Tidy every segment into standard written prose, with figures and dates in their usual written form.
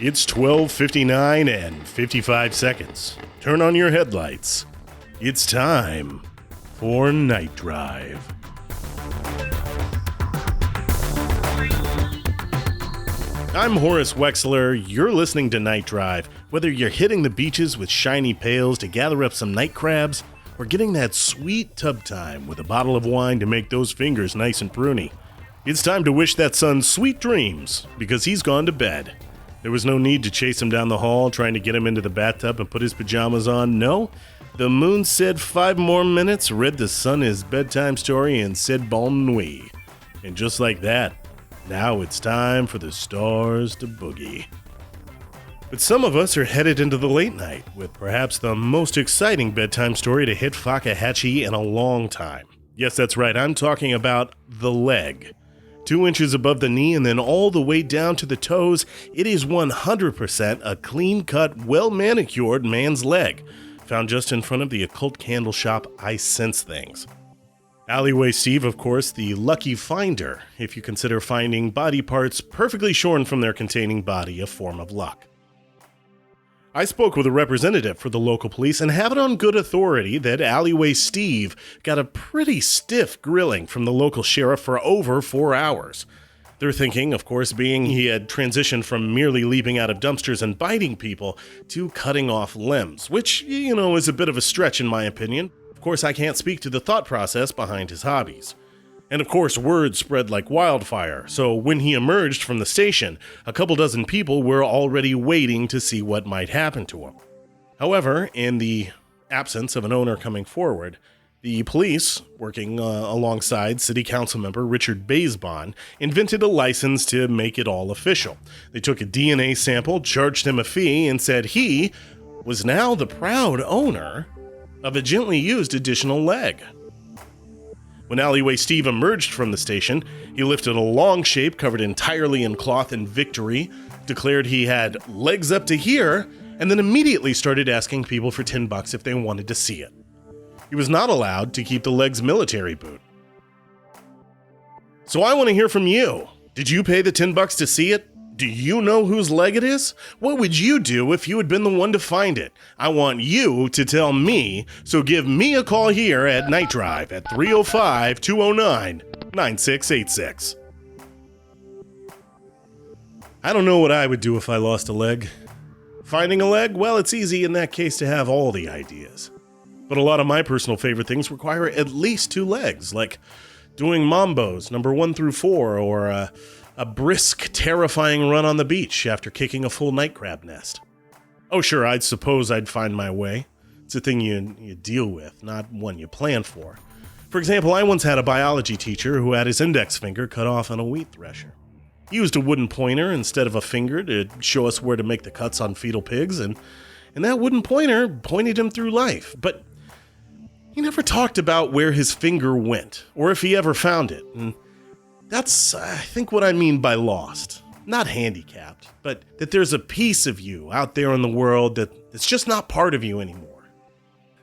It's 12:59 and 55 seconds. Turn on your headlights. It's time for Nightdrive. I'm Horace Wexler. You're listening to Nightdrive. Whether you're hitting the beaches with shiny pails to gather up some night crabs, or getting that sweet tub time with a bottle of wine to make those fingers nice and pruny, it's time to wish that son sweet dreams, because he's gone to bed. There was no need to chase him down the hall trying to get him into the bathtub and put his pajamas on. No, the moon said 5 more minutes, read the sun his bedtime story, and said bon nuit. And just like that, now it's time for the stars to boogie. But some of us are headed into the late night with perhaps the most exciting bedtime story to hit Fakahatchee in a long time. Yes, that's right, I'm talking about the leg. 2 inches above the knee and then all the way down to the toes, it is 100% a clean-cut, well-manicured man's leg, found just in front of the occult candle shop I Sense Things. Alleyway Steve, of course, the lucky finder, if you consider finding body parts perfectly shorn from their containing body a form of luck. I spoke with a representative for the local police and have it on good authority that Alleyway Steve got a pretty stiff grilling from the local sheriff for over 4 hours. Their thinking, of course, being he had transitioned from merely leaping out of dumpsters and biting people to cutting off limbs, which, is a bit of a stretch in my opinion. Of course, I can't speak to the thought process behind his hobbies. And of course, word spread like wildfire, so when he emerged from the station, a couple dozen people were already waiting to see what might happen to him. However, in the absence of an owner coming forward, the police, working alongside City Council member Richard Baisbon, invented a license to make it all official. They took a DNA sample, charged him a fee, and said he was now the proud owner of a gently used additional leg. When Alleyway Steve emerged from the station, he lifted a long shape covered entirely in cloth in victory, declared he had legs up to here, and then immediately started asking people for $10 if they wanted to see it. He was not allowed to keep the leg's military boot. So I want to hear from you. Did you pay the $10 to see it? Do you know whose leg it is? What would you do if you had been the one to find it? I want you to tell me, so give me a call here at Nightdrive at 305-209-9686. I don't know what I would do if I lost a leg. Finding a leg? Well, it's easy in that case to have all the ideas. But a lot of my personal favorite things require at least 2 legs, like doing Mambos, number 1 through 4, or a brisk, terrifying run on the beach after kicking a full night crab nest. Oh sure, I'd suppose I'd find my way. It's a thing you deal with, not one you plan for. For example, I once had a biology teacher who had his index finger cut off on a wheat thresher. He used a wooden pointer instead of a finger to show us where to make the cuts on fetal pigs, and that wooden pointer pointed him through life. But he never talked about where his finger went, or if he ever found it. And that's, I think, what I mean by lost. Not handicapped, but that there's a piece of you out there in the world that's just not part of you anymore.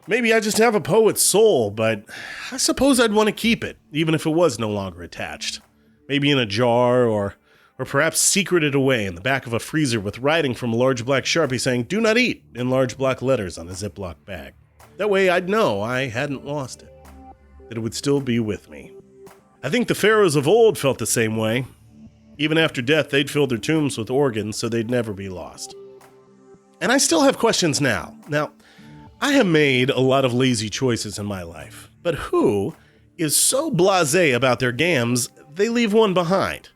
Maybe I just have a poet's soul, but I suppose I'd want to keep it, even if it was no longer attached. Maybe in a jar, or perhaps secreted away in the back of a freezer with writing from a large black Sharpie saying, "Do not eat," in large black letters on a Ziploc bag. That way I'd know I hadn't lost it, that it would still be with me. I think the pharaohs of old felt the same way. Even after death, they'd fill their tombs with organs so they'd never be lost. And I still have questions now. Now, I have made a lot of lazy choices in my life, but who is so blasé about their gams they leave one behind?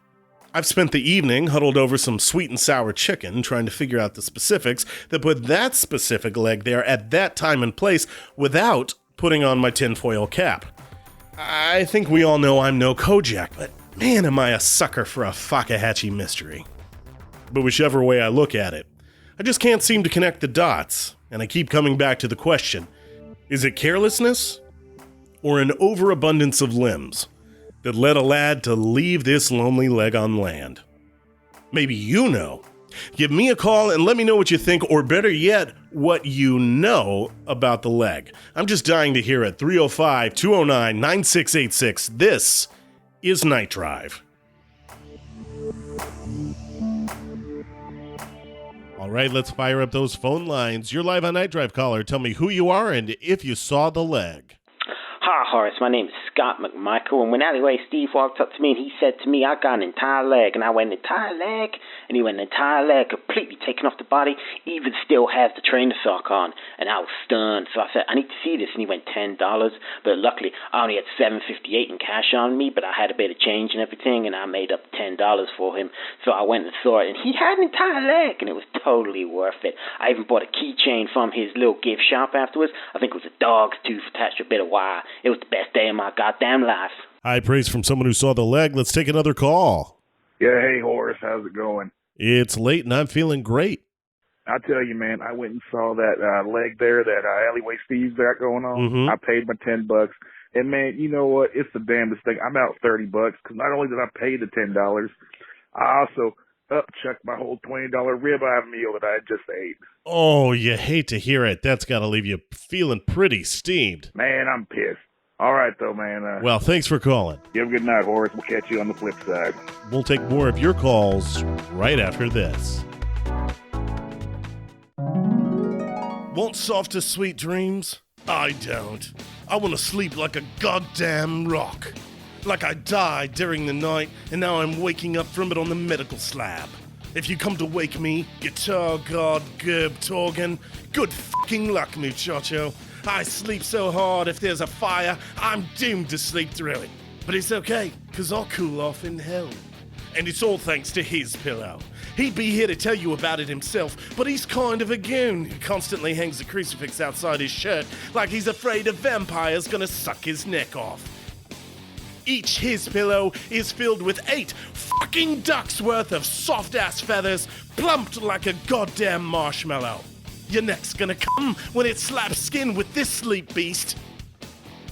I've spent the evening huddled over some sweet and sour chicken trying to figure out the specifics that put that specific leg there at that time and place without putting on my tinfoil cap. I think we all know I'm no Kojak, but man, am I a sucker for a Fakahatchee mystery. But whichever way I look at it, I just can't seem to connect the dots, and I keep coming back to the question, is it carelessness or an overabundance of limbs that led a lad to leave this lonely leg on land? Maybe you know. Give me a call and let me know what you think, or better yet, what you know about the leg. I'm just dying to hear it. 305-209-9686. This is Nightdrive. All right, let's fire up those phone lines. You're live on Night Drive, caller. Tell me who you are and if you saw the leg. Hi, Horace. My name is Scott McMichael, and when Alleyway Steve walked up to me and he said to me, I got an entire leg, and I went, entire leg? And he went, an entire leg, completely taken off the body, even still has the trainer sock on, and I was stunned. So I said, I need to see this, and he went, $10, but luckily, I only had $7.58 in cash on me, but I had a bit of change and everything, and I made up $10 for him, so I went and saw it, and he had an entire leg, and it was totally worth it. I even bought a keychain from his little gift shop afterwards. I think it was a dog's tooth attached to a bit of wire. It was the best day of my goddamn life. High praise from someone who saw the leg. Let's take another call. Yeah, hey, Horace, how's it going? It's late and I'm feeling great. I tell you, man, I went and saw that leg there, that Alleyway Steve's got going on. Mm-hmm. I paid my $10. And, man, you know what? It's the damnedest thing. I'm out $30 because not only did I pay the $10, I also upchucked my whole $20 ribeye meal that I had just ate. Oh, you hate to hear it. That's got to leave you feeling pretty steamed. Man, I'm pissed. All right, though, man. Well, thanks for calling. You have a good night, Horace. We'll catch you on the flip side. We'll take more of your calls right after this. Want softer, sweet dreams? I don't. I want to sleep like a goddamn rock. Like I died during the night, and now I'm waking up from it on the medical slab. If you come to wake me, guitar god Gerb Torgan, good fucking luck, muchacho. I sleep so hard, if there's a fire, I'm doomed to sleep through it. But it's okay, cause I'll cool off in hell. And it's all thanks to his pillow. He'd be here to tell you about it himself, but he's kind of a goon who constantly hangs a crucifix outside his shirt like he's afraid a vampire's gonna suck his neck off. Each his pillow is filled with 8 fucking ducks worth of soft-ass feathers plumped like a goddamn marshmallow. Your neck's gonna come when it slaps skin with this sleep beast.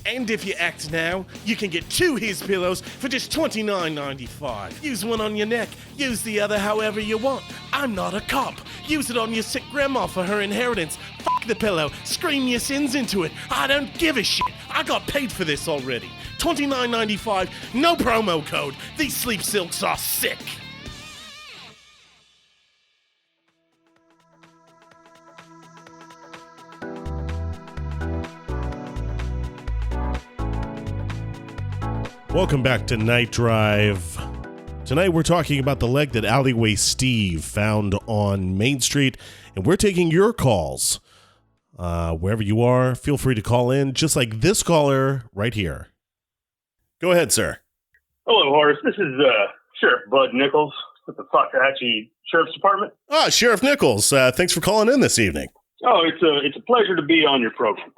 And if you act now, you can get 2 his pillows for just $29.95. Use one on your neck, use the other however you want. I'm not a cop. Use it on your sick grandma for her inheritance. Fuck the pillow, scream your sins into it. I don't give a shit. I got paid for this already. $29.95, no promo code. These sleep silks are sick. Welcome back to Night Drive. Tonight we're talking about the leg that Alleyway Steve found on Main Street, and we're taking your calls. Wherever you are, feel free to call in, just like this caller right here. Go ahead, sir. Hello, Horace. This is Sheriff Bud Nichols with the Fakahatchee Sheriff's Department. Sheriff Nichols, thanks for calling in this evening. Oh, it's a pleasure to be on your program.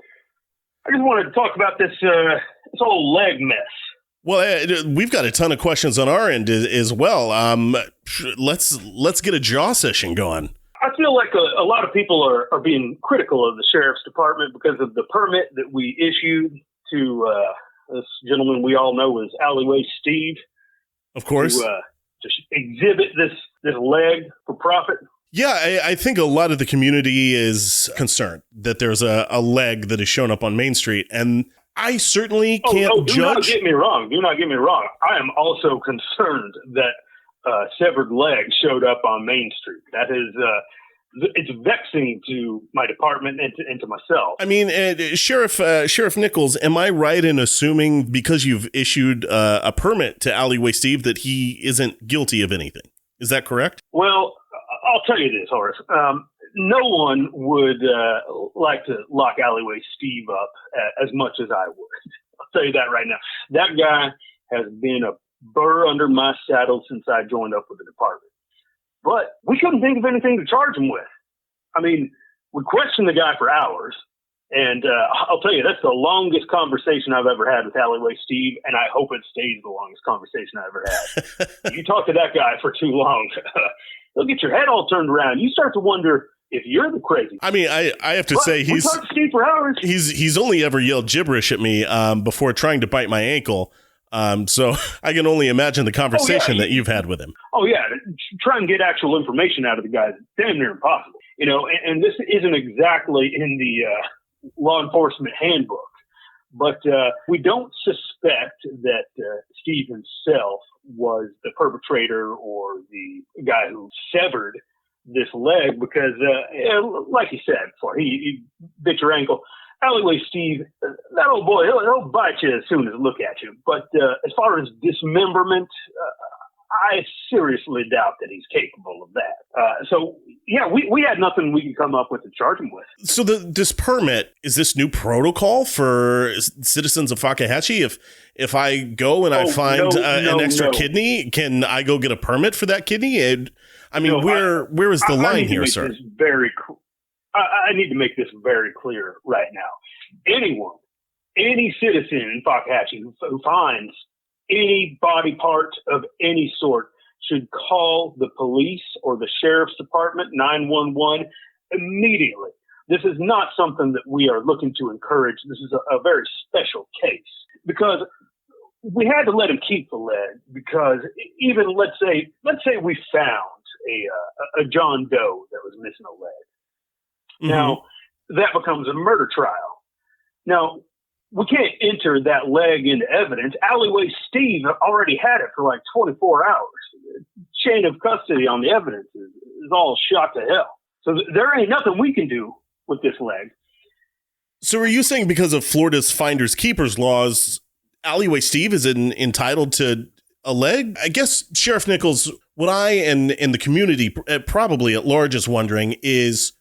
I just wanted to talk about this whole leg mess. Well, we've got a ton of questions on our end as well. Let's get a jaw session going. I feel like a lot of people are being critical of the Sheriff's Department because of the permit that we issued to this gentleman we all know as Alleyway Steve. Of course. To exhibit this leg for profit. Yeah, I think a lot of the community is concerned that there's a leg that has shown up on Main Street, and I certainly can't judge. Do not get me wrong. I am also concerned that severed leg showed up on Main Street. That is, it's vexing to my department and to myself. I mean, Sheriff Nichols, am I right in assuming because you've issued a permit to Alleyway Steve that he isn't guilty of anything? Is that correct? Well, I'll tell you this, Horace. No one would like to lock Alleyway Steve up as much as I would. I'll tell you that right now. That guy has been a burr under my saddle since I joined up with the department. But we couldn't think of anything to charge him with. I mean, we questioned the guy for hours, and I'll tell you, that's the longest conversation I've ever had with Alleyway Steve, and I hope it stays the longest conversation I ever had. You talk to that guy for too long, he'll get your head all turned around. You start to wonder if you're the crazy. I mean, I have to say we talked to Steve for hours. He's only ever yelled gibberish at me before trying to bite my ankle. So I can only imagine the conversation that you've had with him. Oh yeah, try and get actual information out of the guy is damn near impossible. You know, and this isn't exactly in the law enforcement handbook, but we don't suspect that Steve himself was the perpetrator or the guy who severed this leg because, like you said before, he bit your ankle. Alleyway Steve, that old boy, he'll bite you as soon as look at you. But as far as dismemberment, I seriously doubt that he's capable of that. So, yeah, we had nothing we could come up with to charge him with. So this permit, is this new protocol for citizens of Fakahatchee? If I go and I find an extra kidney, can I go get a permit for that kidney? I mean, where is the line here, sir? I need to make this very clear right now. Any citizen in Fakahatchee who finds any body part of any sort should call the police or the sheriff's department, 911, immediately. This is not something that we are looking to encourage. This is a very special case because we had to let him keep the leg because even let's say we found a John Doe that was missing a leg. Mm-hmm. Now, that becomes a murder trial. Now, we can't enter that leg into evidence. Alleyway Steve already had it for like 24 hours. Chain of custody on the evidence is all shot to hell. So there ain't nothing we can do with this leg. So are you saying because of Florida's finders keepers laws, Alleyway Steve is entitled to a leg? I guess, Sheriff Nichols, what I and the community probably at large is wondering is,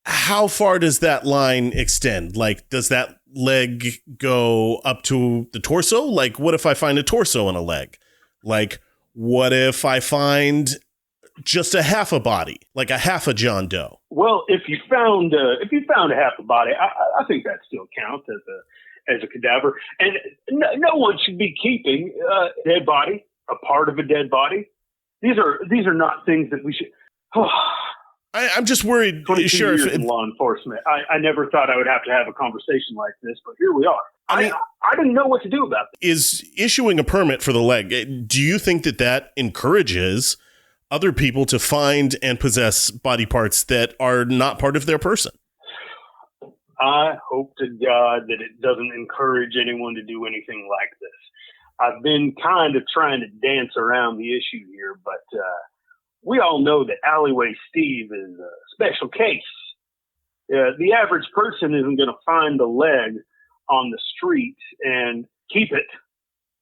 how far does that line extend? Like, does that leg go up to the torso? Like, what if I find a torso in a leg? Like, what if I find just a half a body, like a half a John Doe? Well, if you found a half a body, I think that still counts as a cadaver. And no one should be keeping a dead body, a part of a dead body. These are not things that we should. I'm just worried, 22 Sheriff. Years in law enforcement. I never thought I would have to have a conversation like this, but here we are. I didn't know what to do about this. Is issuing a permit for the leg, do you think that encourages other people to find and possess body parts that are not part of their person? I hope to God that it doesn't encourage anyone to do anything like this. I've been kind of trying to dance around the issue here, but we all know that Alleyway Steve is a special case. The average person isn't going to find a leg on the street and keep it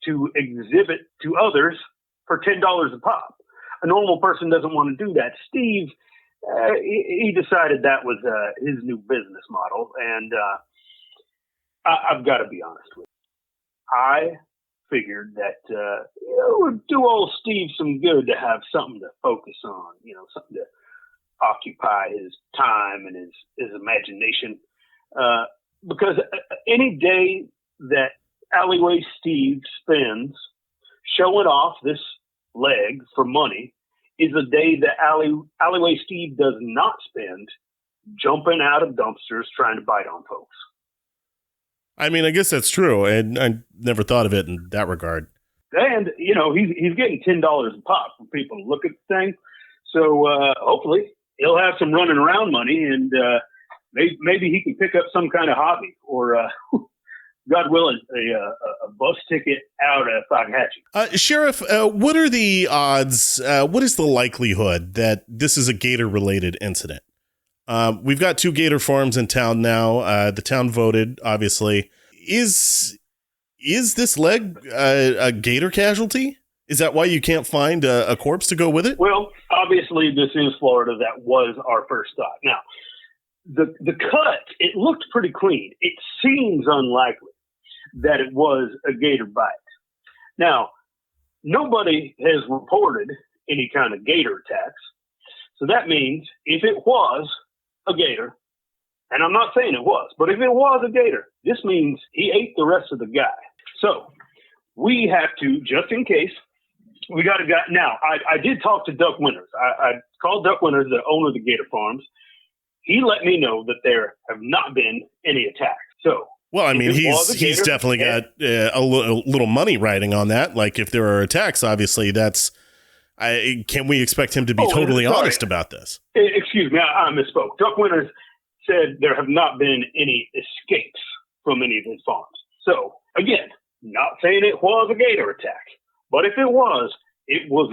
to exhibit to others for $10 a pop. A normal person doesn't want to do that. Steve, he decided that was his new business model, and I've got to be honest with you. I figured that it would do old Steve some good to have something to focus on, something to occupy his time and his imagination. Because any day that Alleyway Steve spends showing off this leg for money is a day that Alleyway Steve does not spend jumping out of dumpsters trying to bite on folks. I mean, I guess that's true, and I never thought of it in that regard. And, he's getting $10 a pop for people to look at the thing. So hopefully he'll have some running around money, and maybe he can pick up some kind of hobby or, God willing, a bus ticket out of Fakahatchee. Sheriff, what are the odds, what is the likelihood that this is a gator-related incident? We've got 2 gator farms in town now. The town voted, obviously. Is this leg a gator casualty? Is that why you can't find a corpse to go with it? Well, obviously, this is Florida. That was our first thought. Now, the cut, it looked pretty clean. It seems unlikely that it was a gator bite. Now, nobody has reported any kind of gator attacks. So that means if it was a gator, and I'm not saying it was, but if it was a gator, this means he ate the rest of the guy. So we have to, just in case, we got a guy. Now, I did talk to Duck Winters. I called Duck Winters, the owner of the gator farms. He let me know that there have not been any attacks. So, well, I mean, he's definitely got a little money riding on that. Like, if there are attacks, obviously that's. Can we expect him to be totally honest about this? Excuse me, I misspoke. Duck Winters said there have not been any escapes from any of his farms. So, again, not saying it was a gator attack, but if it was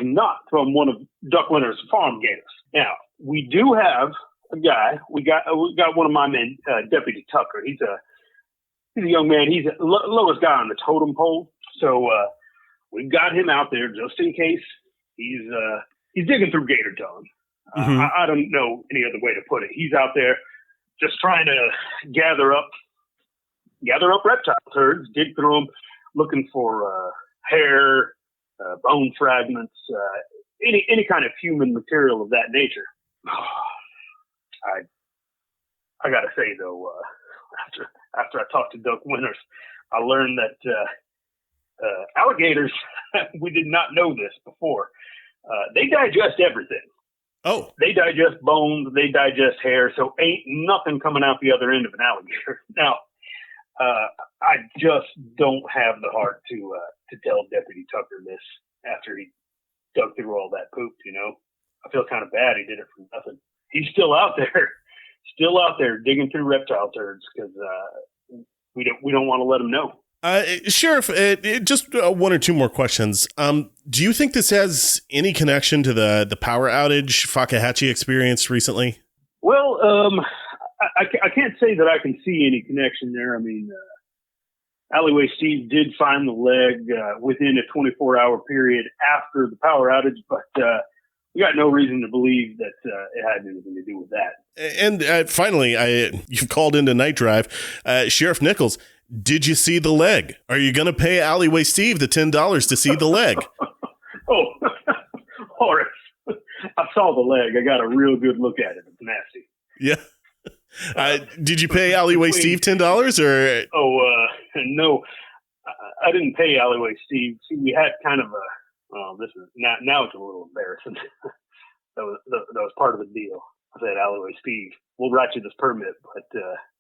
not from one of Duck Winters' farm gators. Now, we do have a guy. We got one of my men, Deputy Tucker. He's a young man. He's the lowest guy on the totem pole. So we've got him out there just in case he's digging through gator dung. I don't know any other way to put it. He's out there just trying to gather up reptile turds, dig through them, looking for hair, bone fragments, any kind of human material of that nature. I gotta say though, after I talked to Doug Winters, I learned that alligators, we did not know this before, they digest everything. Oh. They digest bones, they digest hair, so ain't nothing coming out the other end of an alligator. Now, I just don't have the heart to tell Deputy Tucker this after he dug through all that poop, you know. I feel kind of bad he did it for nothing. He's still out there digging through reptile turds because we don't want to let him know. Sheriff, just one or two more questions. Do you think this has any connection to the power outage Fakahatchee experienced recently? Well, I can't say that I can see any connection there. I mean, Alleyway Steve did find the leg within a 24-hour period after the power outage, but we got no reason to believe that it had anything to do with that. And finally, you've called into Nightdrive. Sheriff Nichols, did you see the leg? Are you going to pay Alleyway Steve the $10 to see the leg? Oh, Horace, I saw the leg. I got a real good look at it. It's nasty. Yeah. Did you pay Alleyway Steve $10 or? No, I didn't pay Alleyway Steve. See, we had kind of this is now it's a little embarrassing. that was part of the deal. I said, Alleyway Steve, we'll write you this permit, but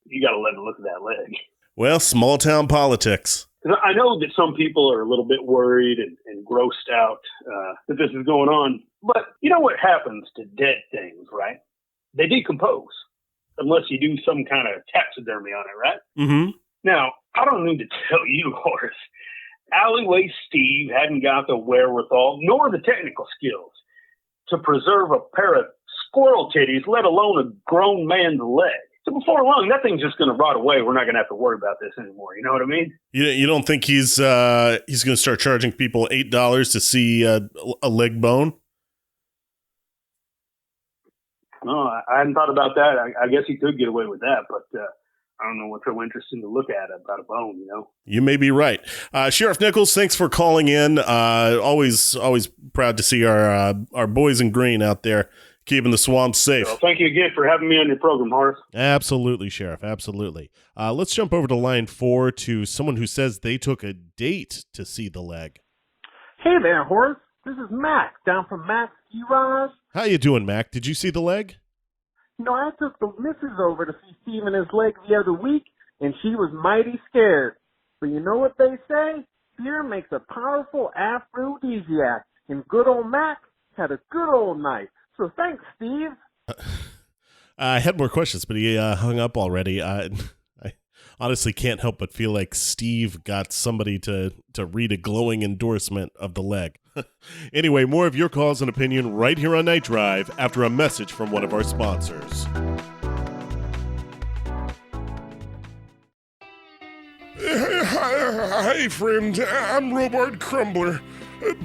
you got to let me look at that leg. Well, small town politics. I know that some people are a little bit worried and grossed out that this is going on, but you know what happens to dead things, right? They decompose unless you do some kind of taxidermy on it, right? Mm-hmm. Now, I don't need to tell you, Horace, Alleyway Steve hadn't got the wherewithal nor the technical skills to preserve a pair of squirrel titties, let alone a grown man's leg. So before long, that thing's just going to rot away. We're not going to have to worry about this anymore. You know what I mean? You don't think he's going to start charging people $8 to see a leg bone? No, I hadn't thought about that. I guess he could get away with that, but I don't know what's so interesting to look at about a bone, you know? You may be right. Sheriff Nichols, thanks for calling in. Always proud to see our boys in green out there keeping the swamps safe. Well, thank you again for having me on your program, Horace. Absolutely, Sheriff. Absolutely. Let's jump over to line 4 to someone who says they took a date to see the leg. Hey there, Horace. This is Mac, down from Mac's Ski Rise. How you doing, Mac? Did you see the leg? You know, I took the missus over to see Steve and his leg the other week, and she was mighty scared. But you know what they say? Fear makes a powerful aphrodisiac, and good old Mac had a good old night. So thanks, Steve. I had more questions, but he hung up already. I honestly can't help but feel like Steve got somebody to read a glowing endorsement of the leg. Anyway, more of your calls and opinion right here on Night Drive after a message from one of our sponsors. Hi, friend. I'm Robart Crumbler.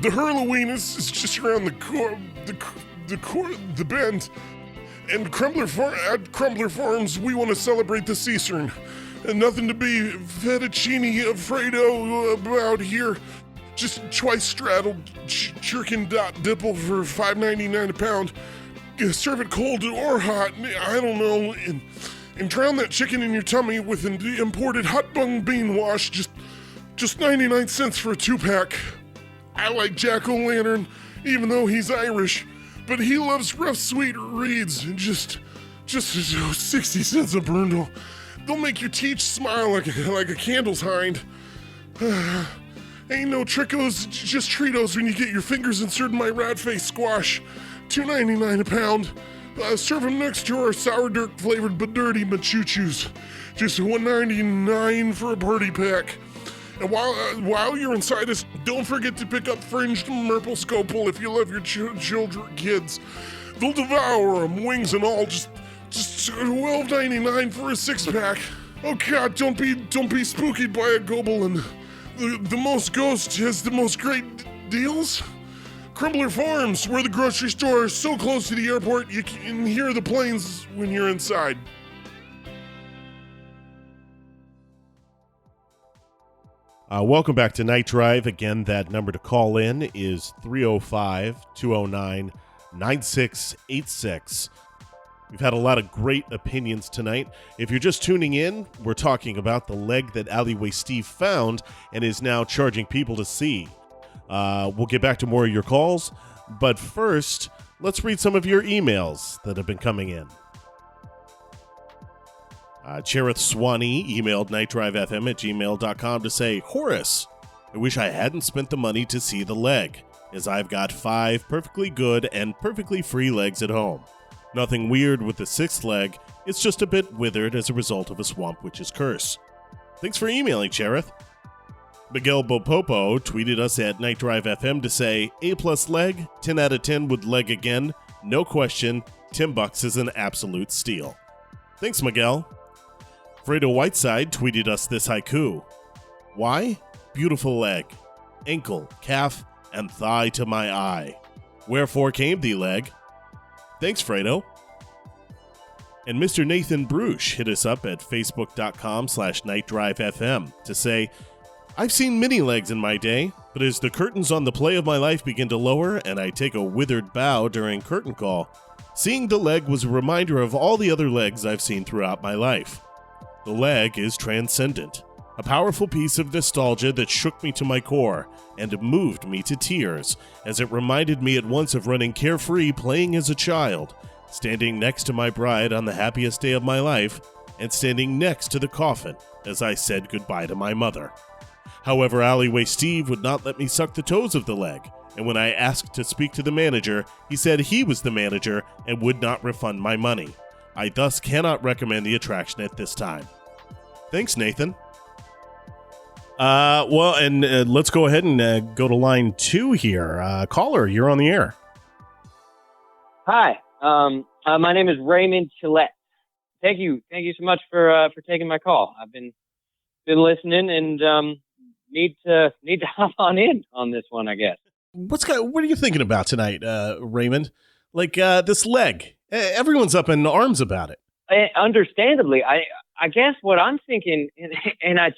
The Halloween is just around the bend. And at Crumbler Farms, we want to celebrate the Eastern. And nothing to be fettuccine Alfredo about here. Just twice straddled chicken dot dipple for $5.99 a pound. Serve it cold or hot, I don't know. And drown that chicken in your tummy with an imported hot bung bean wash. Just 99 cents for a 2-pack. I like Jack-o'-lantern, even though he's Irish. But he loves rough, sweet reeds. Just 60 cents a bundle. They'll make your teeth smile like a candle's hind. Ain't no trickos, just Treatos when you get your fingers inserted in my rat-face squash. $2.99 a pound. Serve them next to our sour dirt flavored but dirty but choo-choos. Just $1.99 for a party pack. And while you're inside us, don't forget to pick up fringed Merple Scopal if you love your children, kids. They'll devour them, wings and all. Just $12.99 for a 6-pack. Oh God, don't be spooky by a goblin. The most ghost has the most great deals. Crumbler Farms, where the grocery store is so close to the airport you can hear the planes when you're inside. Welcome back to Night Drive. Again, that number to call in is 305-209-9686. We've had a lot of great opinions tonight. If you're just tuning in, we're talking about the leg that Alleyway Steve found and is now charging people to see. We'll get back to more of your calls, but first, let's read some of your emails that have been coming in. Cherith Swanee emailed nightdrivefm@gmail.com to say, Horace, I wish I hadn't spent the money to see the leg, as I've got 5 perfectly good and perfectly free legs at home. Nothing weird with the 6th leg, it's just a bit withered as a result of a swamp witch's curse. Thanks for emailing, Cherith. Miguel Bopopo tweeted us at nightdrivefm to say, A+ leg, 10 out of 10 with leg again, no question, $10 is an absolute steal. Thanks, Miguel. Fredo Whiteside tweeted us this haiku. Why? Beautiful leg, ankle, calf, and thigh to my eye. Wherefore came thee, leg? Thanks, Fredo. And Mr. Nathan Bruce hit us up at facebook.com/nightdrivefm to say, I've seen many legs in my day, but as the curtains on the play of my life begin to lower and I take a withered bow during curtain call, seeing the leg was a reminder of all the other legs I've seen throughout my life. The leg is transcendent, a powerful piece of nostalgia that shook me to my core and moved me to tears, as it reminded me at once of running carefree playing as a child, standing next to my bride on the happiest day of my life, and standing next to the coffin as I said goodbye to my mother. However, Alleyway Steve would not let me suck the toes of the leg, and when I asked to speak to the manager, he said he was the manager and would not refund my money. I thus cannot recommend the attraction at this time. Thanks, Nathan. Let's go ahead and go to line 2 here. Caller, you're on the air. Hi, my name is Raymond Chillette. Thank you so much for taking my call. I've been listening and need to hop on in on this one, I guess. What are you thinking about tonight, Raymond? Like this leg. Everyone's up in arms about it. Understandably, I guess what I'm thinking, and I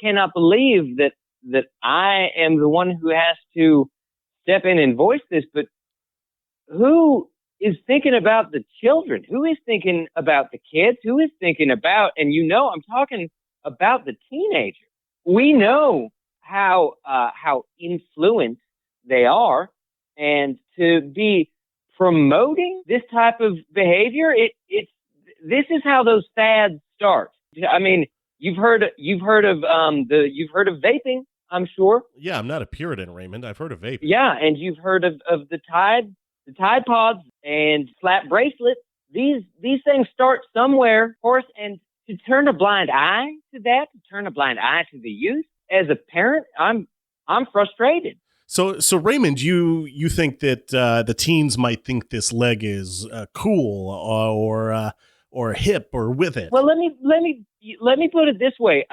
cannot believe that I am the one who has to step in and voice this, but who is thinking about the children? Who is thinking about the kids? Who is thinking about, and I'm talking about the teenager. We know how influenced they are, and to be promoting this type of behavior, this is how those fads start. I mean, you've heard of vaping, I'm sure. Yeah, I'm not a Puritan, Raymond. I've heard of vaping. Yeah, and you've heard of the Tide Pods and flat bracelets. These things start somewhere, of course, and to turn a blind eye to that, to turn a blind eye to the youth, as a parent, I'm frustrated. So Raymond, you think that the teens might think this leg is cool or hip or with it? Well, let me put it this way.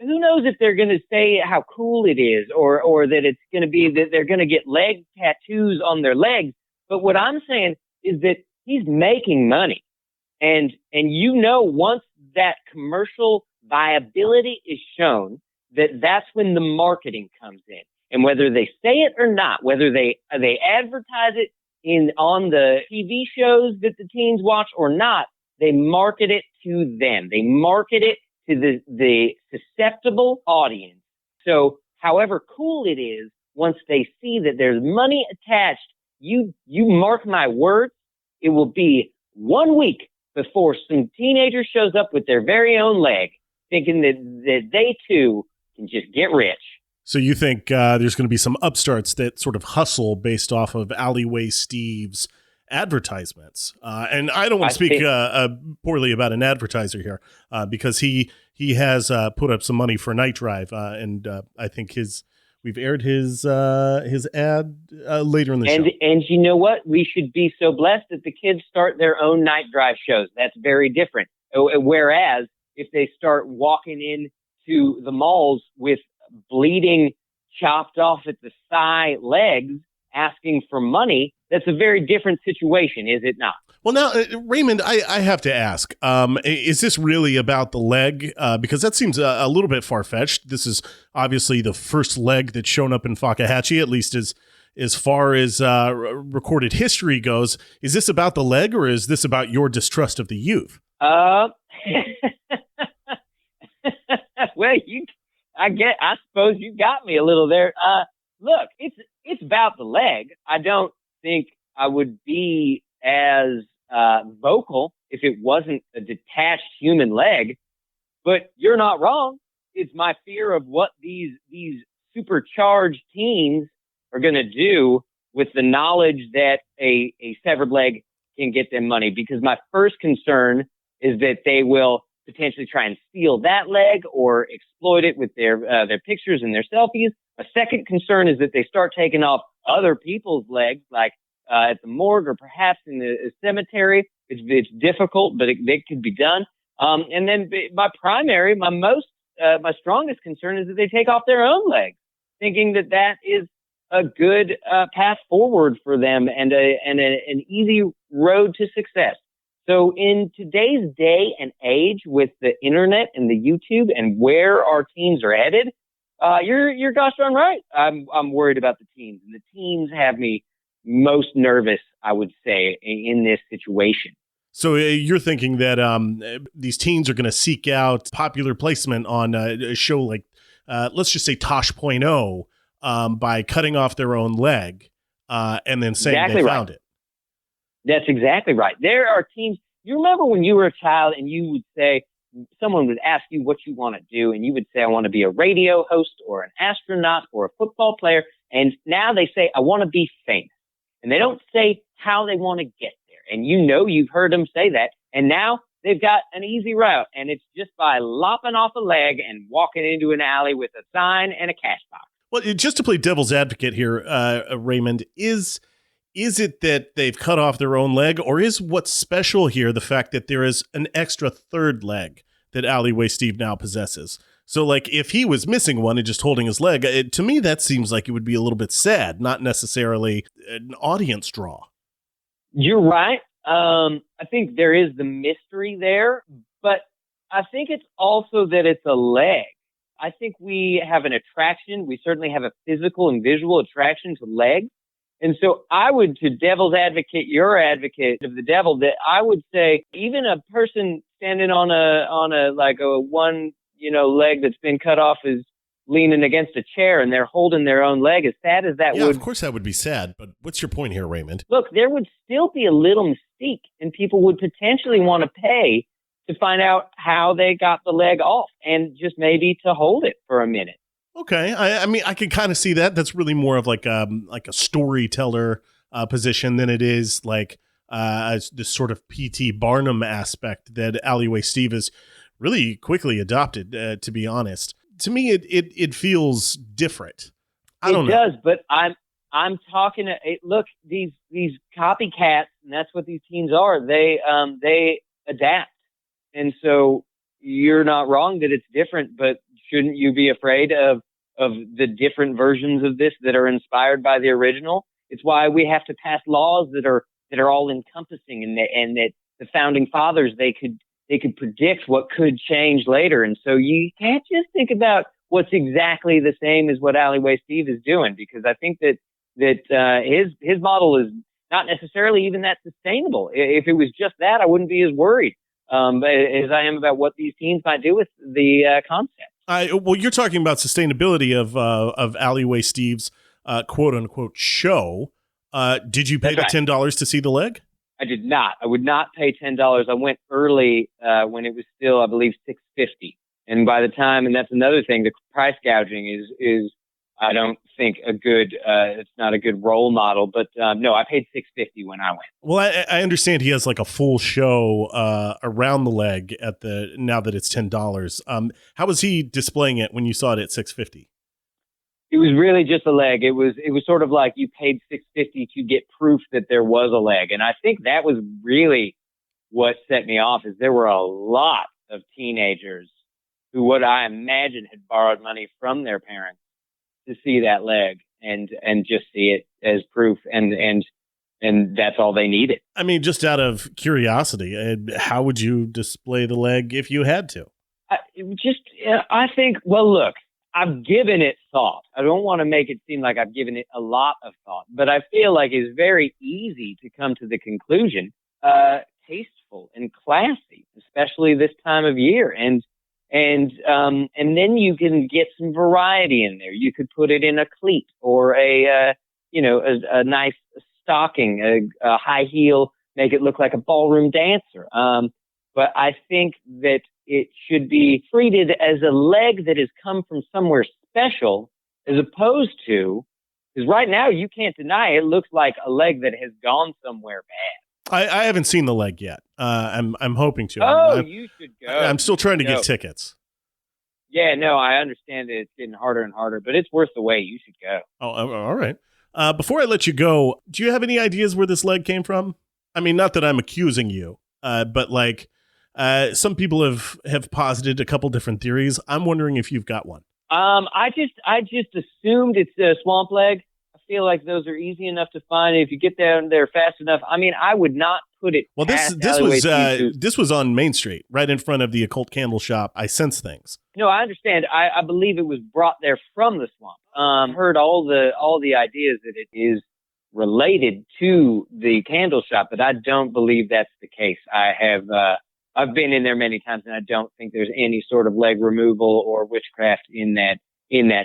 Who knows if they're going to say how cool it is, or that it's going to be that they're going to get leg tattoos on their legs. But what I'm saying is that he's making money, and once that commercial viability is shown, that's when the marketing comes in. And whether they say it or not, whether they advertise it on the TV shows that the teens watch or not, they market it to them. They market it to the susceptible audience. So however cool it is, once they see that there's money attached, you mark my words, it will be 1 week before some teenager shows up with their very own leg, thinking that they too can just get rich. So you think there's going to be some upstarts that sort of hustle based off of Alleyway Steve's advertisements. And I don't want to speak poorly about an advertiser here because he has put up some money for Nightdrive, and I think we've aired his ad later in the show. And you know what? We should be so blessed that the kids start their own Nightdrive shows. That's very different. Whereas if they start walking into the malls with bleeding, chopped off at the thigh legs, asking for money, that's a very different situation, is it not? Well, now, Raymond, I have to ask, is this really about the leg? Because that seems a little bit far-fetched. This is obviously the first leg that's shown up in Fakahatchee, at least as far as recorded history goes. Is this about the leg, or is this about your distrust of the youth? Well, I suppose you got me a little there. Look, it's about the leg. I don't think I would be as vocal if it wasn't a detached human leg, but you're not wrong. It's my fear of what these supercharged teens are going to do with the knowledge that a severed leg can get them money, because my first concern is that they will potentially try and steal that leg or exploit it with their pictures and their selfies. A second concern is that they start taking off other people's legs, like at the morgue or perhaps in the cemetery. It's difficult, but it could be done. And then my strongest concern is that they take off their own legs, thinking that is a good path forward for them and an easy road to success. So in today's day and age, with the internet and the YouTube and where our teens are headed, you're gosh darn right. I'm worried about the teens, and the teens have me most nervous, I would say, in this situation. So you're thinking that these teens are going to seek out popular placement on a show like, let's just say Tosh.0, by cutting off their own leg and then saying exactly they found it. That's exactly right. There are teens. You remember when you were a child and you would say, someone would ask you what you want to do, and you would say, I want to be a radio host or an astronaut or a football player. And now they say, I want to be famous. And they don't say how they want to get there. And you've heard them say that. And now they've got an easy route, and it's just by lopping off a leg and walking into an alley with a sign and a cash box. Well, just to play devil's advocate here, Raymond, is it that they've cut off their own leg, or is what's special here the fact that there is an extra third leg that Alleyway Steve now possesses? So, like, if he was missing one and just holding his leg, to me, that seems like it would be a little bit sad, not necessarily an audience draw. You're right. I think there is the mystery there, but I think it's also that it's a leg. I think we have an attraction. We certainly have a physical and visual attraction to legs. And so I would, to devil's advocate, your advocate of the devil, that I would say even a person standing on a one, leg that's been cut off is leaning against a chair and they're holding their own leg. As sad as that would. Yeah, of course that would be sad. But what's your point here, Raymond? Look, there would still be a little mystique, and people would potentially want to pay to find out how they got the leg off and just maybe to hold it for a minute. Okay, I mean, I can kind of see that. That's really more of like a storyteller position than it is like this sort of P.T. Barnum aspect that Alleyway Steve has really quickly adopted. To be honest, to me, it feels different. I don't know. It does, but I'm talking. Look, these copycats, and that's what these teens are. They adapt, and so you're not wrong that it's different, but shouldn't you be afraid of the different versions of this that are inspired by the original? It's why we have to pass laws that are all encompassing, and that the founding fathers, they could predict what could change later. And so you can't just think about what's exactly the same as what Alleyway Steve is doing, because I think that his model is not necessarily even that sustainable. If it was just that, I wouldn't be as worried as I am about what these teens might do with the concept. Well, you're talking about sustainability of Alleyway Steve's quote unquote show. Did you pay the $10 to see the leg? I did not. I would not pay $10. I went early when it was still, I believe, $6.50. And by the time, and that's another thing, the price gouging is I don't think it's not a good role model, but no, I paid $6.50 when I went. Well, I understand he has like a full show around the leg now that it's $10. How was he displaying it when you saw it at $6.50? It was really just a leg. It was sort of like you paid $6.50 to get proof that there was a leg. And I think that was really what set me off, is there were a lot of teenagers who, what I imagine, had borrowed money from their parents to see that leg and just see it as proof, and that's all they needed. I mean, just out of curiosity, how would you display the leg if you had to? I think, well, look, I've given it thought. I don't want to make it seem like I've given it a lot of thought, but I feel like it's very easy to come to the conclusion, tasteful and classy, especially this time of year. And then you can get some variety in there. You could put it in a cleat or a nice stocking, a high heel, make it look like a ballroom dancer. But I think that it should be treated as a leg that has come from somewhere special, as opposed to, because right now you can't deny it looks like a leg that has gone somewhere bad. I haven't seen the leg yet. I'm hoping to. You should go. I'm still trying to get tickets. Yeah, no, I understand that it's getting harder and harder, but it's worth the wait. You should go. Oh, all right. Before I let you go, do you have any ideas where this leg came from? I mean, not that I'm accusing you, but like some people have posited a couple different theories. I'm wondering if you've got one. I just assumed it's a swamp leg. I feel like those are easy enough to find if you get down there fast enough. I mean, I would not put it. Well, this was on Main Street, right in front of the occult candle shop. I sense things. No, I understand. I believe it was brought there from the swamp. Heard all the ideas that it is related to the candle shop, but I don't believe that's the case. I've been in there many times, and I don't think there's any sort of leg removal or witchcraft in that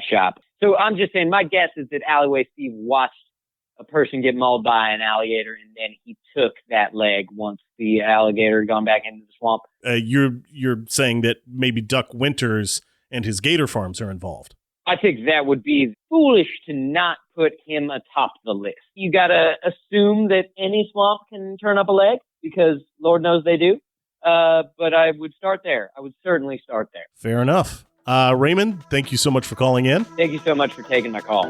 shop. So I'm just saying, my guess is that Alleyway Steve watched a person get mauled by an alligator, and then he took that leg once the alligator had gone back into the swamp. You're saying that maybe Duck Winters and his gator farms are involved. I think that would be foolish to not put him atop the list. You got to assume that any swamp can turn up a leg, because Lord knows they do. But I would start there. I would certainly start there. Fair enough. Raymond, thank you so much for calling in. Thank you so much for taking my call.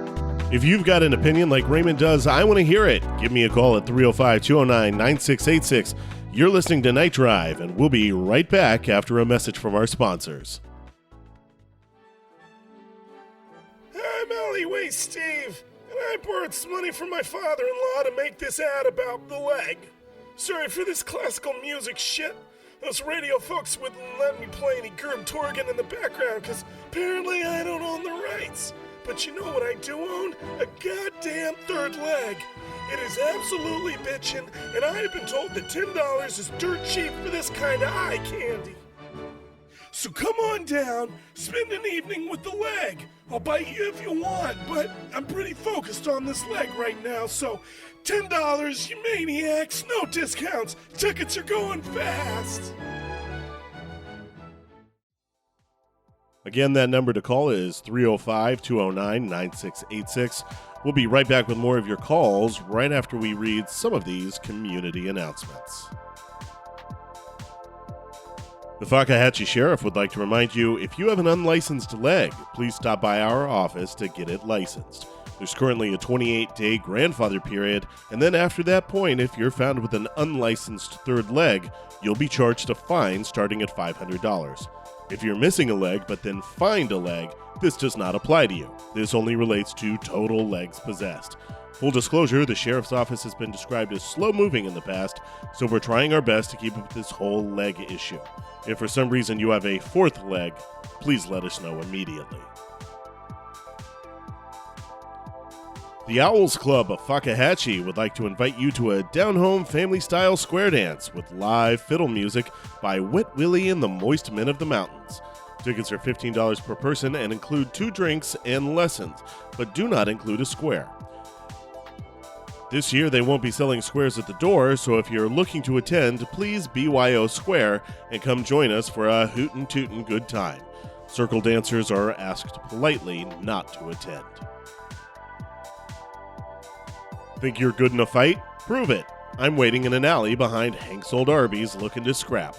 If you've got an opinion like Raymond does, I want to hear it. Give me a call at 305-209-9686. You're listening to Night Drive, and we'll be right back after a message from our sponsors. I'm Alleyway Steve, and I borrowed some money from my father-in-law to make this ad about the leg. Sorry for this classical music shit. Those radio folks wouldn't let me play any Gerb Torgan in the background because apparently I don't own the rights. But you know what I do own? A goddamn third leg. It is absolutely bitchin', and I have been told that $10 is dirt cheap for this kind of eye candy. So come on down, spend an evening with the leg. I'll bite you if you want, but I'm pretty focused on this leg right now, so $10, you maniacs, no discounts. Tickets are going fast. Again, that number to call is 305-209-9686. We'll be right back with more of your calls right after we read some of these community announcements. The Fakahatchee Sheriff would like to remind you, if you have an unlicensed leg, please stop by our office to get it licensed. There's currently a 28-day grandfather period, and then after that point, if you're found with an unlicensed third leg, you'll be charged a fine starting at $500. If you're missing a leg but then find a leg, this does not apply to you. This only relates to total legs possessed. Full disclosure, the Sheriff's Office has been described as slow-moving in the past, so we're trying our best to keep up with this whole leg issue. If for some reason you have a fourth leg, please let us know immediately. The Owls Club of Fakahatchee would like to invite you to a down-home family-style square dance with live fiddle music by Wet Willie and the Moist Men of the Mountains. Tickets are $15 per person and include 2 drinks and lessons, but do not include a square. This year, they won't be selling squares at the door, so if you're looking to attend, please BYO Square and come join us for a hootin' tootin' good time. Circle dancers are asked politely not to attend. Think you're good in a fight? Prove it. I'm waiting in an alley behind Hank's Old Arby's looking to scrap.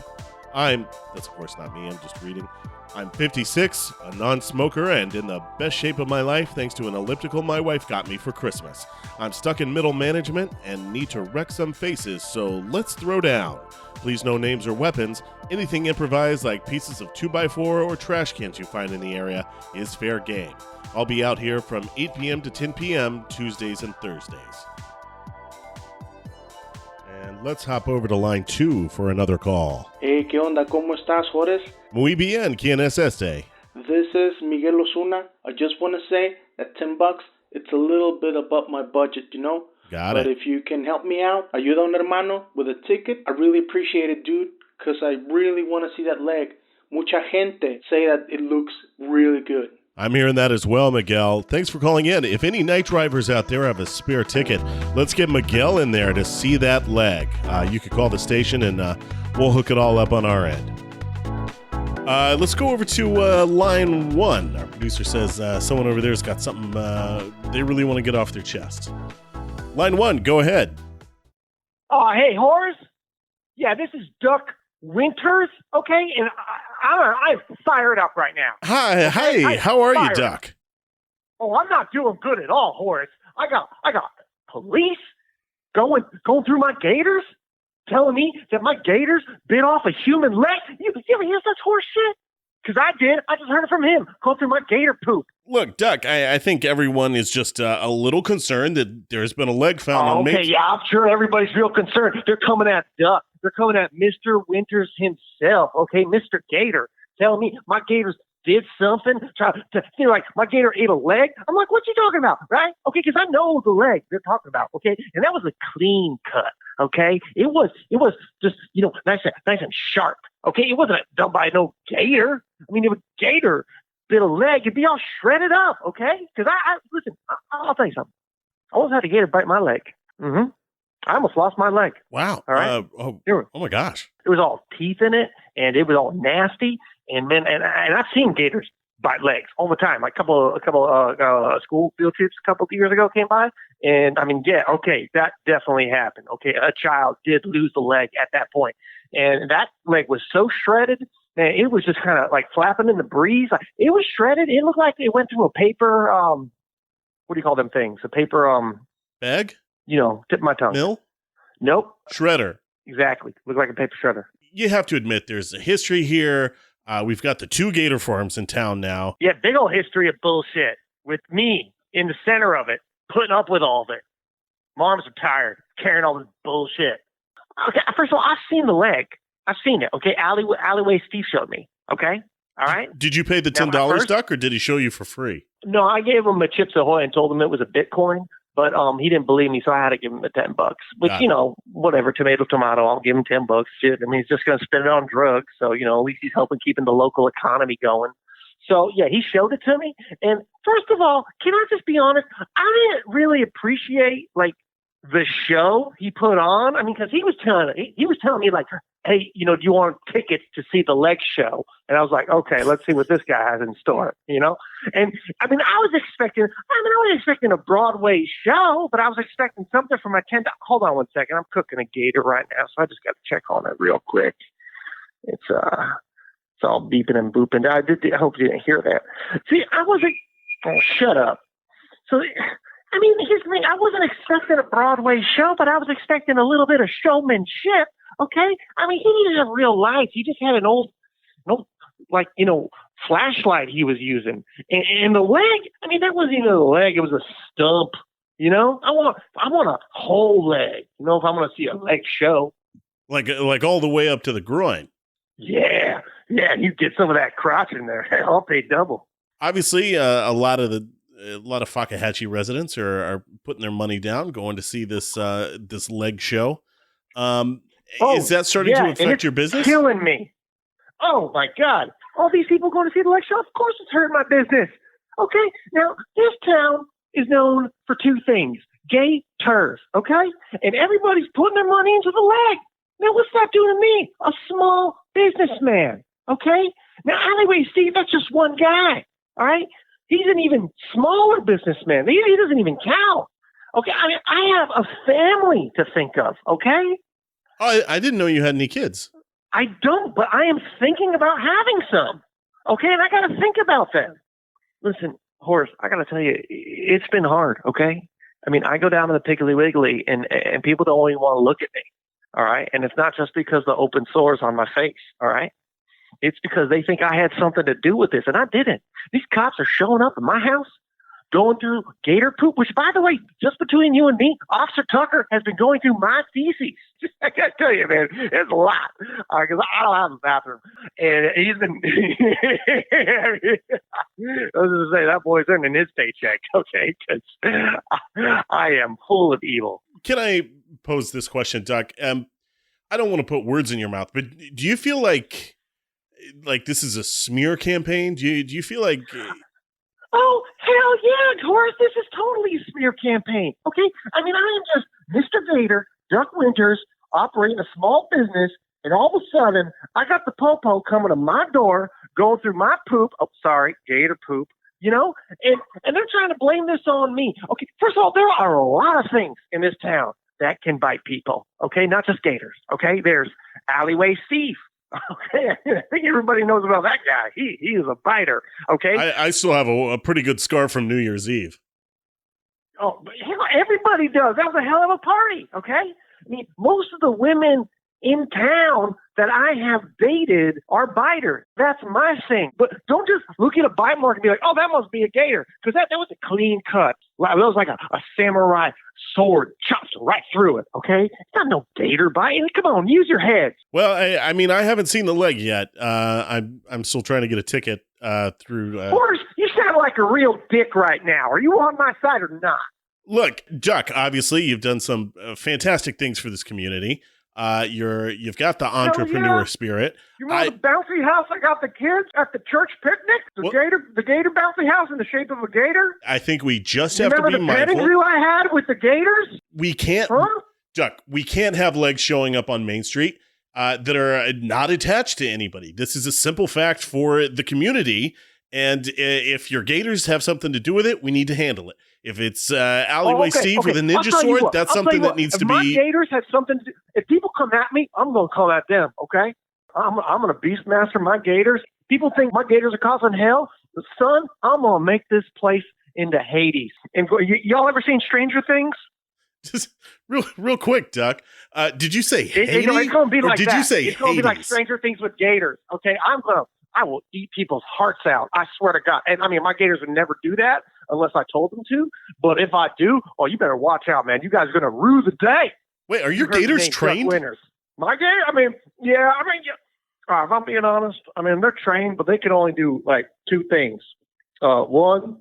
That's of course not me, I'm just reading. I'm 56, a non-smoker, and in the best shape of my life thanks to an elliptical my wife got me for Christmas. I'm stuck in middle management and need to wreck some faces, so let's throw down. Please no names or weapons. Anything improvised like pieces of 2x4 or trash cans you find in the area is fair game. I'll be out here from 8 p.m. to 10 p.m. Tuesdays and Thursdays. And let's hop over to line 2 for another call. Hey, ¿qué onda? ¿Cómo estás, Horace? Muy bien, ¿quién es este? This is Miguel Osuna. I just want to say that $10, it's a little bit above my budget, you know? Got it. But if you can help me out, ayuda a un hermano with a ticket, I really appreciate it, dude, because I really want to see that leg. Mucha gente say that it looks really good. I'm hearing that as well, Miguel. Thanks for calling in. If any night drivers out there have a spare ticket, let's get Miguel in there to see that leg. You could call the station and we'll hook it all up on our end. Let's go over to line 1. Our producer says someone over there's got something they really want to get off their chest. Line 1, go ahead. Oh, hey, Horace. Yeah, this is Duck Winters, okay? And I'm fired up right now. Hi, how are you, Duck? Oh, I'm not doing good at all, Horace. I got police going through my gators, telling me that my gators bit off a human leg. You ever hear such horse shit? Because I did. I just heard it from him. Going through my gator poop. Look, Duck, I think everyone is just a little concerned that there's been a leg found on Meeks. Okay, yeah, I'm sure everybody's real concerned. They're coming at Duck. They're coming at Mr. Winters himself, okay? Mr. Gator, telling me my gators did something. They're like, my gator ate a leg. I'm like, what you talking about, right? Okay, because I know the leg they're talking about, okay? And that was a clean cut, okay? It was just, nice and sharp, okay? It wasn't done by no gator. I mean, if a gator bit a leg, it'd be all shredded up, okay? Because listen, I'll tell you something. I almost had a gator bite my leg. Mm-hmm. I almost lost my leg. Wow. All right. Oh my gosh. It was all teeth in it, and it was all nasty. And man, and I've seen gators bite legs all the time. Like a couple school field trips a couple of years ago came by, and I mean, yeah, okay, that definitely happened. Okay, a child did lose the leg at that point, and that leg was so shredded. Man, it was just kind of like flapping in the breeze. It was shredded. It looked like it went through a paper. What do you call them things? A paper bag. Tip of my tongue. Mill? Nope. Shredder. Exactly. Looked like a paper shredder. You have to admit there's a history here. We've got the 2 gator farms in town now. Yeah, big old history of bullshit with me in the center of it, putting up with all of it. Moms are tired carrying all this bullshit. Okay, first of all, I've seen the leg. I've seen it. Okay, Alleyway Steve showed me. Okay, all right. Did you pay the $10, Duck, or did he show you for free? No, I gave him a Chips Ahoy and told him it was a Bitcoin. But he didn't believe me, so I had to give him the $10. Which, whatever, tomato, I'll give him $10. Shit, I mean, he's just going to spend it on drugs. So, at least he's helping keeping the local economy going. So, yeah, he showed it to me. And first of all, can I just be honest? I didn't really appreciate, the show he put on. I mean, because he was telling me, like, hey, do you want tickets to see the leg show? And I was like, okay, let's see what this guy has in store, And I mean, I was expecting a Broadway show, but I was expecting something from my $10. Hold on one second. I'm cooking a gator right now, so I just got to check on it real quick. It's all beeping and booping. I hope you didn't hear that. See, I wasn't. Oh, shut up. So. I mean, here's the thing. I wasn't expecting a Broadway show, but I was expecting a little bit of showmanship, okay? I mean, he didn't have real lights. He just had an old flashlight he was using. And the leg, I mean, that wasn't even a leg. It was a stump, I want a whole leg, if I'm going to see a leg show. Like all the way up to the groin. Yeah, you get some of that crotch in there. I'll pay double. Obviously, a lot of Fakahatchee residents are putting their money down, going to see this leg show. Is that starting to affect your business? Killing me. Oh my God! All these people going to see the leg show. Of course, it's hurting my business. Okay, now this town is known for 2 things: gay turf. Okay, and everybody's putting their money into the leg. Now, what's that doing to me, a small businessman? Okay, Now, Alleyway Steve, that's just one guy, all right? He's an even smaller businessman. He doesn't even count. Okay, I mean, I have a family to think of, okay? Oh, I didn't know you had any kids. I don't, but I am thinking about having some, okay? And I got to think about that. Listen, Horace, I got to tell you, it's been hard, okay? I mean, I go down to the Piggly Wiggly, and people don't even want to look at me, all right? And it's not just because the open sores on my face, all right? It's because they think I had something to do with this, and I didn't. These cops are showing up at my house, going through gator poop, which, by the way, just between you and me, Officer Tucker has been going through my feces. I got to tell you, man, it's a lot, because I don't have a bathroom. And he's been, I was going to say, that boy's earning his paycheck, okay, because I am full of evil. Can I pose this question, Doc? I don't want to put words in your mouth, but do you feel like this is a smear campaign? Do you feel like... Oh, hell yeah, Horace, this is totally a smear campaign, okay? I mean, I am just Mr. Gator, Duck Winters, operating a small business, and all of a sudden, I got the popo coming to my door, going through my poop. Oh, sorry, gator poop, you know? And they're trying to blame this on me. Okay, first of all, there are a lot of things in this town that can bite people, okay? Not just gators, okay? There's Alleyway Steve. Okay, I think everybody knows about that guy. He is a biter, okay? I still have a pretty good scar from New Year's Eve. Oh, but hell, everybody does. That was a hell of a party, okay? I mean, most of the women in town that I have dated are biters. That's my thing. But don't just look at a bite mark and be like, oh, that must be a gator. Because that was a clean cut. That was like a samurai sword chopped right through it, okay? It's not no gator bite. Come on, use your head. Well, I mean, I haven't seen the leg yet. I'm still trying to get a ticket through... Horace, you sound like a real dick right now. Are you on my side or not? Look, Duck, obviously, you've done some fantastic things for this community. You've got the entrepreneur spirit. You remember the bouncy house I got the kids at the church picnic? The gator bouncy house in the shape of a gator? I think we just have to be mindful. Remember the petting zoo I had with the gators? We can't, Duck, we can't have legs showing up on Main Street that are not attached to anybody. This is a simple fact for the community. And if your gators have something to do with it, we need to handle it. If it's Alleyway Steve with a ninja sword, that's something that needs to be... If my gators have something to do... If people come at me, I'm going to come at them, okay? I'm going to beastmaster my gators. People think my gators are causing hell. But son, I'm going to make this place into Hades. And y'all ever seen Stranger Things? Just real quick, Duck. Did you say Hades? It's going to be like did that. You say it's going to be like Stranger Things with gators, okay? I will eat people's hearts out. I swear to God. And I mean, my gators would never do that unless I told them to. But if I do, oh, you better watch out, man. You guys are going to rue the day. Wait, are your gators trained? Winners. My gator? I mean, yeah. If I'm being honest, I mean, they're trained, but they can only do like two things. One,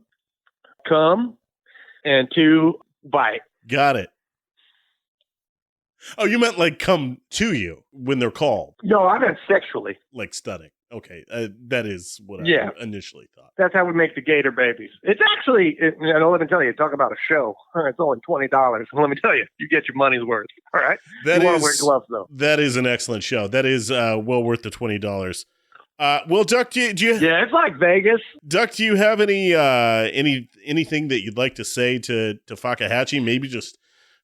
come, and two, bite. Got it. Oh, you meant like come to you when they're called. No, I meant sexually. Like stunning. Okay, that is what I initially thought. That's how we make the gator babies. It's actually, let me tell you, talk about a show. It's only $20. Let me tell you, you get your money's worth. All right? You want to wear gloves, though. That is an excellent show. That is well worth the $20. Well, Duck, do you? Yeah, it's like Vegas. Duck, do you have anything that you'd like to say to Fakahatchee? Maybe just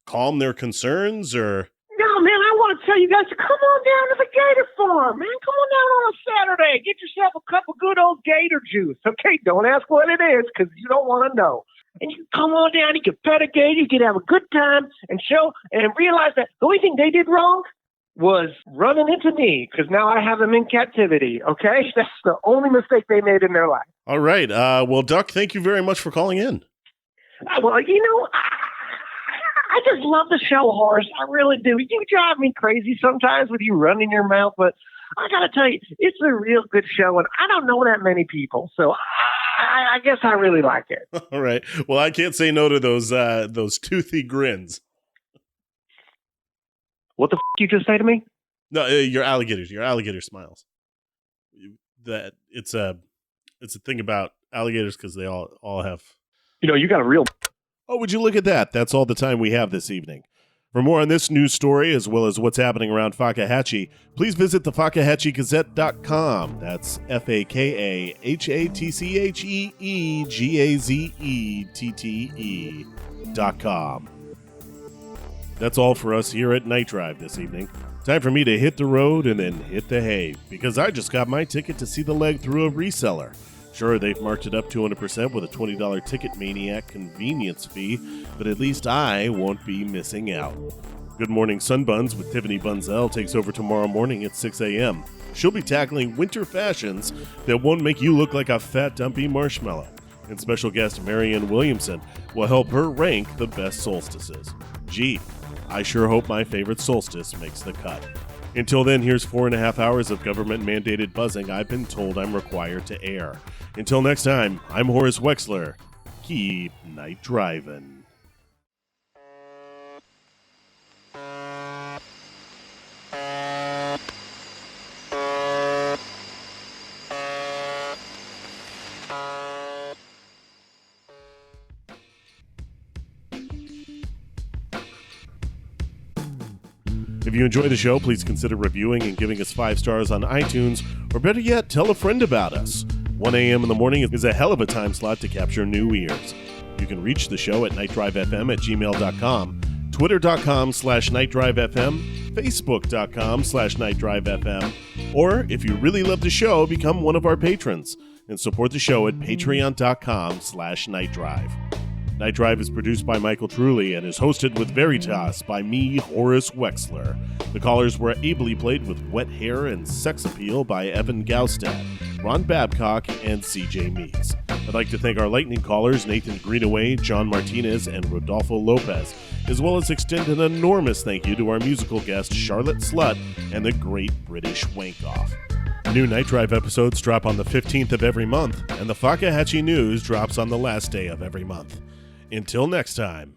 calm their concerns, or... No, man, I want to tell you guys to come on down to the gator farm, man. Come on down on a Saturday. Get yourself a cup of good old gator juice. Okay, don't ask what it is because you don't want to know. And you can come on down, you can pet a gator, you can have a good time and show and realize that the only thing they did wrong was running into me because now I have them in captivity, okay? That's the only mistake they made in their life. All right. Well, Duck, thank you very much for calling in. Well, I just love the show, Horace. I really do. You drive me crazy sometimes with you running your mouth, but I got to tell you, it's a real good show, and I don't know that many people, so I guess I really like it. All right. Well, I can't say no to those toothy grins. What the you just say to me? No, your alligator smiles. That it's a thing about alligators because they all have. You got a real. Oh, would you look at that? That's all the time we have this evening. For more on this news story, as well as what's happening around Fakahatchee, please visit the FakahatcheeGazette.com. That's FakahatcheeGazette.com. That's all for us here at Night Drive this evening. Time for me to hit the road and then hit the hay, because I just got my ticket to see the leg through a reseller. Sure, they've marked it up 200% with a $20 Ticket Maniac convenience fee, but at least I won't be missing out. Good Morning Sunbuns with Tiffany Bunzel takes over tomorrow morning at 6 a.m. She'll be tackling winter fashions that won't make you look like a fat, dumpy marshmallow. And special guest Marianne Williamson will help her rank the best solstices. Gee, I sure hope my favorite solstice makes the cut. Until then, here's 4.5 hours of government-mandated buzzing I've been told I'm required to air. Until next time, I'm Horace Wexler. Keep night driving. If you enjoy the show, please consider reviewing and giving us 5 stars on iTunes, or better yet, tell a friend about us. 1 a.m. in the morning is a hell of a time slot to capture new ears. You can reach the show at nightdrivefm@gmail.com, twitter.com/nightdrivefm, facebook.com/nightdrivefm, or if you really love the show, become one of our patrons and support the show at patreon.com/nightdrive. Night Drive is produced by Michael Truly and is hosted with Veritas by me, Horace Wexler. The callers were ably played with Wet Hair and Sex Appeal by Evan Gaustad, Ron Babcock, and CJ Meeks. I'd like to thank our lightning callers, Nathan Greenaway, John Martinez, and Rodolfo Lopez, as well as extend an enormous thank you to our musical guest, Charlotte Slut, and the Great British Wank-Off. New Night Drive episodes drop on the 15th of every month, and the Fakahatchee News drops on the last day of every month. Until next time.